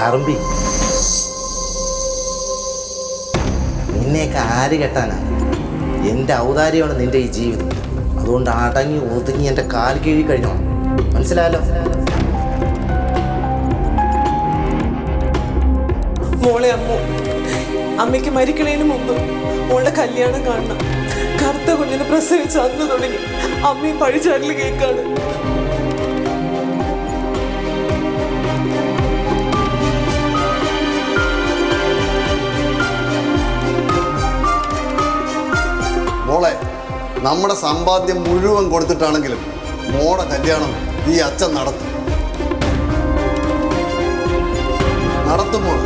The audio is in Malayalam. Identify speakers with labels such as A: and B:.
A: കറമ്പി. നിന്നെയൊക്കെ ആര് കെട്ടാനാ? എൻ്റെ ഔദാര്യമാണ് നിൻ്റെ ഈ ജീവിതം. അതുകൊണ്ട് അടങ്ങി ഒതുങ്ങി എൻ്റെ കാൽ കീഴി കഴിഞ്ഞോ, മനസ്സിലായല്ലോ?
B: മോളെ അമ്മയ്ക്ക് മരിക്കണേന് മുമ്പ് മോളുടെ കല്യാണം കാണണം. കറുത്ത കുഞ്ഞിനെ പ്രസവിച്ച് അന്ന് തുടങ്ങി അമ്മയും പഴിച്ചാട്ടിൽ കേൾക്കാണ്.
C: മോളെ, നമ്മുടെ സമ്പാദ്യം മുഴുവൻ കൊടുത്തിട്ടാണെങ്കിലും മോളെ കല്യാണം ഈ അച്ഛൻ നടത്തും മോളെ.